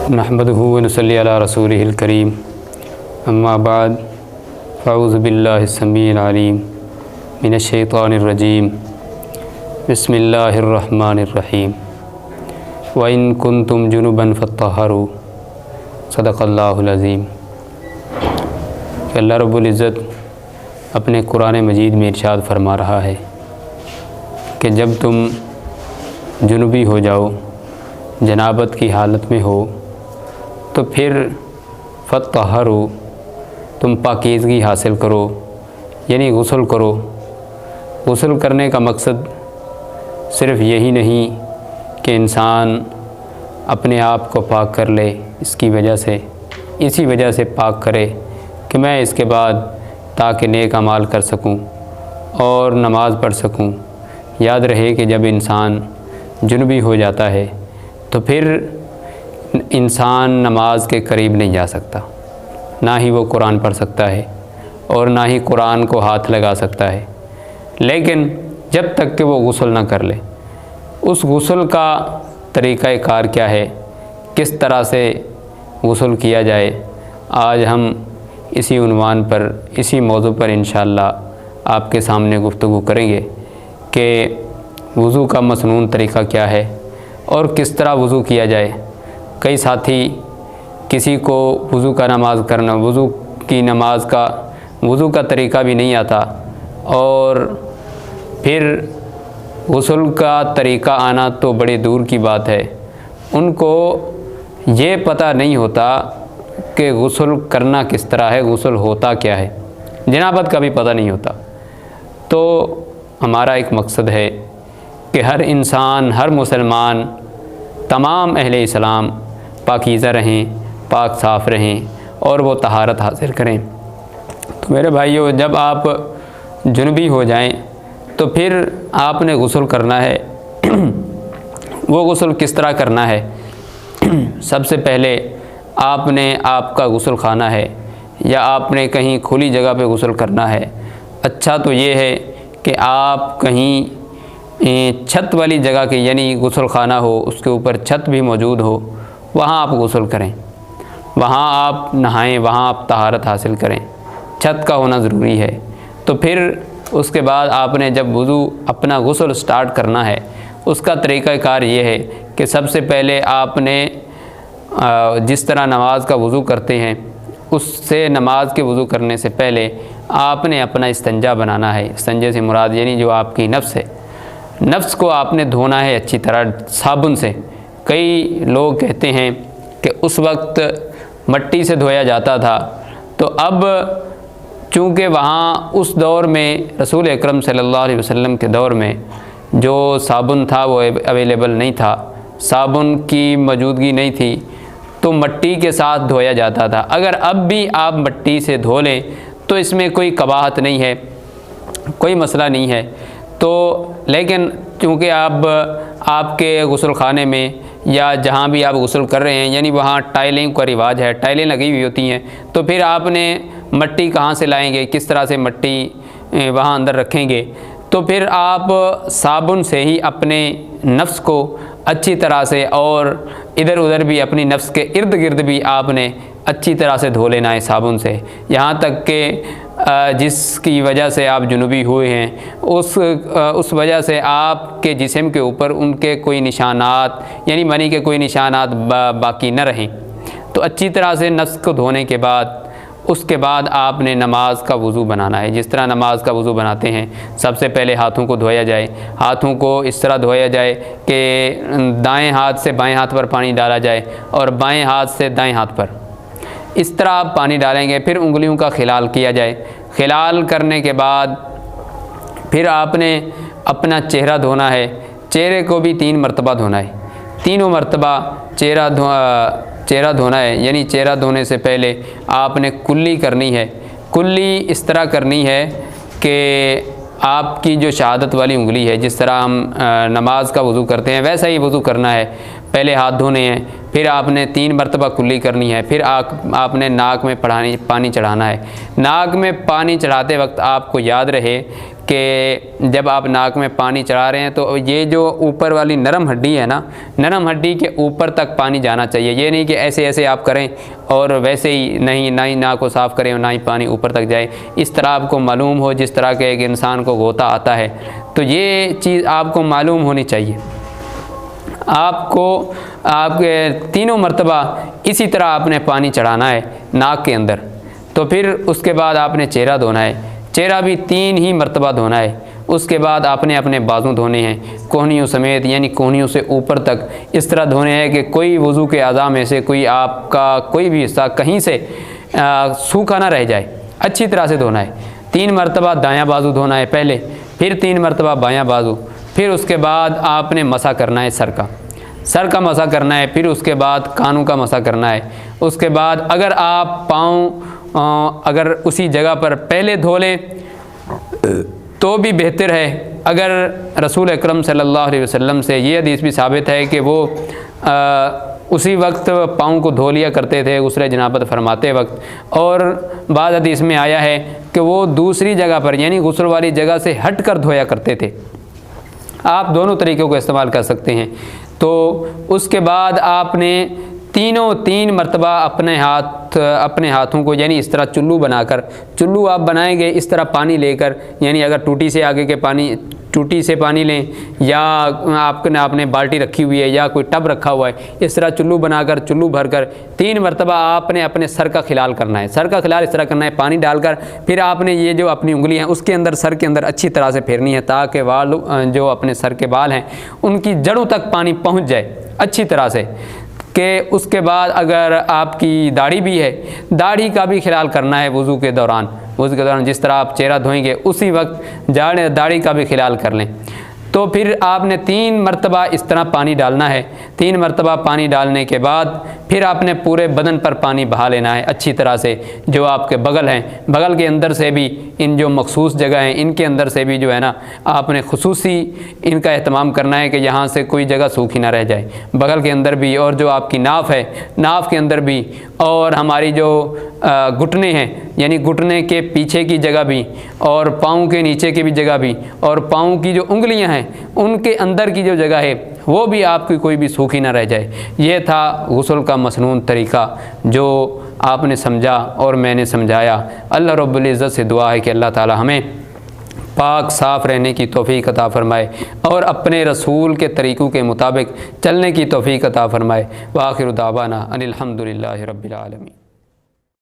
नहमदुहु व नसल्ली अला रसूलिहिल करीम अम्मा बाद फ़अऊज़ु बिल्लाहि समीइल अलीम मिनश शैतानिर रजीम बिस्मिल्लाहिर रहमानिर रहीम व इन कुंतुम जुनुबन फत्तहरू सदक़ल्लाहुल अज़ीम। अल्लाह रब्बुल इज़्ज़त अपने कुरान मजीद में इरशाद फरमा रहा है कि जब तुम जुनूबी हो जाओ, जनाबत की हालत में हो, तो फिर फत्तहरू, तुम पाकीज़गी हासिल करो, यानी गुस्ल करो। गुस्ल करने का मकसद सिर्फ़ यही नहीं कि इंसान अपने आप को पाक कर ले, इसी वजह से पाक करे कि मैं इसके बाद ताकि नेक अमाल कर सकूं और नमाज़ पढ़ सकूं। याद रहे कि जब इंसान जुनूबी हो जाता है तो फिर इंसान नमाज के करीब नहीं जा सकता, ना ही वो कुरान पढ़ सकता है और ना ही कुरान को हाथ लगा सकता है। लेकिन जब तक कि वो गुस्ल ना कर ले, उस गुस्ल का तरीक़ा कार क्या है, किस तरह से गुस्ल किया जाए, आज हम इसी उन्वान पर, इसी मौजू पर इंशाअल्लाह आपके सामने गुफ्तगू करेंगे कि वज़ू का मसनून तरीक़ा क्या है और किस तरह वज़ू किया जाए। कई साथी किसी को वज़ू का नमाज़ करना, वज़ू का तरीक़ा भी नहीं आता और फिर गुस्ल का तरीक़ा आना तो बड़े दूर की बात है। उनको ये पता नहीं होता कि गुस्ल करना किस तरह है, गुस्ल होता क्या है, जनाबत का भी पता नहीं होता। तो हमारा एक मकसद है कि हर इंसान, हर मुसलमान, तमाम अहले इस्लाम पाकीज़ा रहें, पाक साफ़ रहें और वो तहारत हासिल करें। तो मेरे भाइयों, जब आप जुनूबी हो जाएं तो फिर आपने गुस्ल करना है। वो गुस्ल किस तरह करना है? सबसे पहले आपने आपका गुस्ल खाना है या आपने कहीं खुली जगह पे गुस्ल करना है। अच्छा तो ये है कि आप कहीं छत वाली जगह के, यानी गुस्ल खाना हो, उसके ऊपर छत भी मौजूद हो, वहाँ आप गुस्ल करें, वहाँ आप नहाएं, वहाँ आप तहारत हासिल करें। छत का होना ज़रूरी है। तो फिर उसके बाद आपने जब वज़ू अपना गुस्ल स्टार्ट करना है, उसका तरीक़ाकार ये है कि सबसे पहले आपने जिस तरह नमाज का वज़ू करते हैं, उससे नमाज के वज़ू करने से पहले आपने अपना इस्तंजा बनाना है। इस्तंजे से मुराद यानी जो आपकी नफ्स है, नफ्स को आपने धोना है अच्छी तरह साबुन से। कई लोग कहते हैं कि उस वक्त मट्टी से धोया जाता था, तो अब चूँकि वहाँ उस दौर में रसूल अकरम सल्लल्लाहु अलैहि वसल्लम के दौर में जो साबुन था वो अवेलेबल नहीं था, साबुन की मौजूदगी नहीं थी, तो मट्टी के साथ धोया जाता था। अगर अब भी आप मट्टी से धो लें तो इसमें कोई कबाहत नहीं है, कोई मसला नहीं है। तो लेकिन चूँकि अब आपके गुस्ल खाने में या जहाँ भी आप गुस्ल कर रहे हैं, यानी वहाँ टाइलिंग का रिवाज है, टाइलें लगी हुई होती हैं, तो फिर आपने मट्टी कहाँ से लाएंगे, किस तरह से मट्टी वहाँ अंदर रखेंगे? तो फिर आप साबुन से ही अपने नफ्स को अच्छी तरह से और इधर उधर भी अपनी नफ्स के इर्द गिर्द भी आपने अच्छी तरह से धो लेना है साबुन से, यहाँ तक कि जिसकी वजह से आप जुनूबी हुए हैं उस वजह से आपके जिस्म के ऊपर उनके कोई निशानात, यानी मनी के कोई निशानात बाकी न रहें। तो अच्छी तरह से नफ्स को धोने के बाद उसके बाद आपने नमाज का वज़ू बनाना है। जिस तरह नमाज का वज़ू बनाते हैं, सबसे पहले हाथों को धोया जाए। हाथों को इस तरह धोया जाए कि दाएं हाथ से बाएं हाथ पर पानी डाला जाए और बाएं हाथ से दाएं हाथ पर, इस तरह आप पानी डालेंगे। फिर उंगलियों का खिलाल किया जाए। खिलाल करने के बाद फिर आपने अपना चेहरा धोना है। चेहरे को भी 3 मरतबा धोना है, तीनों मरतबा चेहरा धोना है। यानी चेहरा धोने से पहले आपने कुल्ली करनी है। कुल्ली इस तरह करनी है कि आपकी जो शहादत वाली उंगली है, जिस तरह हम नमाज का वज़ू करते हैं वैसा ही वज़ू करना है। पहले हाथ धोने हैं, फिर आपने 3 मरतबा कुल्ली करनी है, फिर आपने नाक में पानी चढ़ाना है। नाक में पानी चढ़ाते वक्त आपको याद रहे कि जब आप नाक में पानी चढ़ा रहे हैं तो ये जो ऊपर वाली नरम हड्डी है ना, नरम हड्डी के ऊपर तक पानी जाना चाहिए। ये नहीं कि ऐसे ऐसे आप करें और वैसे ही नहीं, ना ही नाक को साफ़ करें और ना ही पानी ऊपर तक जाए। इस तरह आपको मालूम हो, जिस तरह के एक इंसान को गोता आता है, तो ये चीज़ आपको मालूम होनी चाहिए। आपको आपके तीनों मरतबा इसी तरह आपने पानी चढ़ाना है नाक के अंदर। तो फिर उसके बाद आपने चेहरा धोना है, चेहरा भी 3 ही मरतबा धोना है। उसके बाद आपने अपने बाजू धोने हैं कोहनियों समेत, यानी कोहनियों से ऊपर तक इस तरह धोने हैं कि कोई वज़ू के अज़ा में से कोई आपका कोई भी हिस्सा कहीं से सूखा ना रह जाए। अच्छी तरह से धोना है। 3 मरतबा दायां बाजू धोना है पहले, फिर 3 मरतबा बायां बाजू, फिर उसके बाद आपने मसा करना है सर का मसा करना है, फिर उसके बाद कानों का मसा करना है। उसके बाद अगर आप पाँव अगर उसी जगह पर पहले धो लें तो भी बेहतर है। अगर रसूल अकरम सल्लल्लाहु अलैहि वसल्लम से ये हदीस भी साबित है कि वो उसी वक्त पाँव को धो लिया करते थे गुस्ल जनाबत फरमाते वक्त, और बाद हदीस में आया है कि वो दूसरी जगह पर यानी गुस्ल वाली जगह से हट कर धोया करते थे। आप दोनों तरीक़ों को इस्तेमाल कर सकते हैं। तो उसके बाद आपने 3 मरतबा अपने हाथों को यानी इस तरह चुल्लू बनाकर, चुल्लू आप बनाएंगे इस तरह पानी लेकर, यानी अगर टूटी से आगे के टूटी से पानी लें या आपने बाल्टी रखी हुई है या कोई टब रखा हुआ है, इस तरह चुल्लू बनाकर चुल्लू भरकर 3 मरतबा आपने अपने सर का खिलाल करना है। सर का खिलाल इस तरह करना है पानी डालकर, फिर आपने ये जो अपनी उंगली हैं उसके अंदर सर के अंदर अच्छी तरह से फेरनी है ताकि बाल जो अपने सर के बाल हैं उनकी जड़ों तक पानी पहुँच जाए अच्छी तरह से। कि उसके बाद अगर आपकी दाढ़ी भी है, दाढ़ी का भी ख्याल करना है वज़ू के दौरान जिस तरह आप चेहरा धोएंगे उसी वक्त दाढ़ी का भी ख्याल कर लें। तो फिर आपने 3 मरतबा इस तरह पानी डालना है। 3 मरतबा पानी डालने के बाद फिर आपने पूरे बदन पर पानी बहा लेना है अच्छी तरह से। जो आपके बगल हैं, बगल के अंदर से भी, इन जो मखसूस जगह हैं इनके अंदर से भी जो है ना आपने खुसूसी इनका एहतमाम करना है कि यहाँ से कोई जगह सूखी ना रह जाए। बगल के अंदर भी, और जो आपकी नाफ है नाफ के अंदर भी, और हमारी जो घुटने हैं यानी घुटने के पीछे की जगह भी, और पाँव के नीचे की भी जगह भी, और पाँव की जो उंगलियां हैं उनके अंदर की जो जगह है वो भी आपकी कोई भी सूखी ना रह जाए। ये था गुस्ल का मसनून तरीक़ा जो आपने समझा और मैंने समझाया। अल्लाह रब्बुल इज़्ज़त से दुआ है कि अल्लाह ताला हमें पाक साफ़ रहने की तौफ़ीक़ अता फ़रमाए और अपने रसूल के तरीक़ों के मुताबिक चलने की तौफ़ीक़ अता फ़रमाए। व आखिरु दावाना अनिल हम्दुलिल्लाहि रब्बिल आलमीन।